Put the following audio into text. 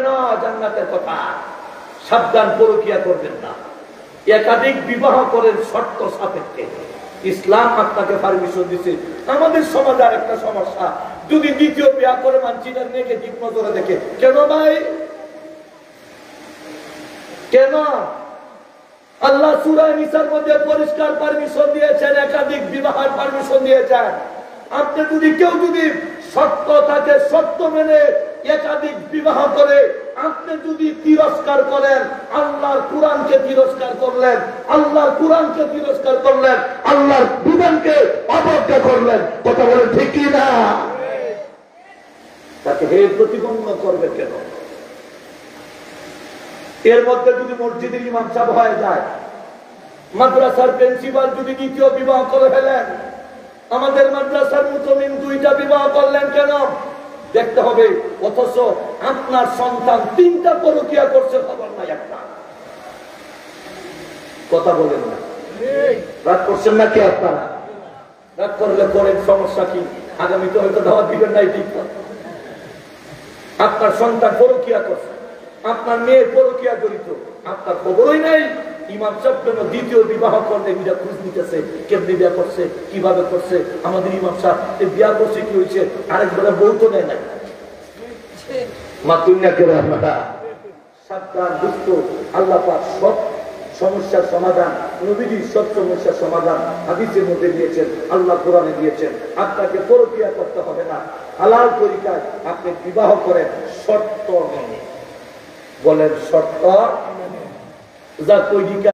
না জান্নাতের কথা। সাবধান, পরকীয়া করবেন না। একাধিক বিবাহ করেন শর্ত সাপেক্ষে। ইসলাম আপনাকে পারমিশন দিচ্ছে। আমাদের সমাজে আর একটা সমস্যা, যদি দ্বিতীয় বিয়ে করে মানছিলেন নেগেটিভ নজরে দেখে। কেন ভাই? কেন? আল্লাহ সূরা নিসার মধ্যে পরিষ্কার পারমিশন দিয়েছেন, একাধিক বিবাহের পারমিশন দিয়েছেন। আপনি যদি কেউ যদি সত্য থাকে, সত্য মেনে একাধিক বিবাহ করে আপনি যদি তিরস্কার করেন, আল্লাহর কোরআনকে তিরস্কার করলেন, আল্লাহর কোরআনকে তিরস্কার করলেন, আল্লাহর বিধানকে অবজ্ঞা করলেন। কথা বলেন ঠিক কি না? তাকে হে প্রতিবন্ধ করবে কেন? এর মধ্যে যদি মসজিদের ইমাম সাহেব হয়ে যায়, মাদ্রাসার প্রিন্সিপাল যদি দ্বিতীয় বিবাহ করে ফেলেন, আমাদের মাদ্রাসার মুতমিম দুইটা বিবাহ করলেন কেন দেখতে হবে। অথচ আপনার সন্তান তিনটা পরকীয়া করছে, খবর নাই একটা। কথা বলেন না, রাগ করছেন নাকি আপনারা? রাগ করলে করেন, সমস্যা কি? আগামীতে হয়তো দাওয়াত দিবেন নাই। ঠিক, আপনার সন্তান পরকীয়া করছে, আপনার মেয়ে পরকীয়া জড়িত, আপনার খবরই নাই। ইমাম সাহেব কেন দ্বিতীয় বিবাহ করলে বিয়া খোঁজ নিতেছে, কেমনি বিয়া করছে, কিভাবে করছে। আমাদের ইমাম সাহেব বিয়া করছে, কি হয়েছে, আরেকবার বউ তো নেয় নাই। আল্লাহ পাক সব সমস্যার সমাধান, নবীজি সব সমস্যার সমাধান হাদিসের মধ্যে দিয়েছেন, আল্লাহ কোরআনে দিয়েছেন। আপনাকে পরকীয়া করতে হবে না, হালাল তরিকায় আপনি বিবাহ করেন শর্ত মেনে। বলেন শর্ত যা তৈরি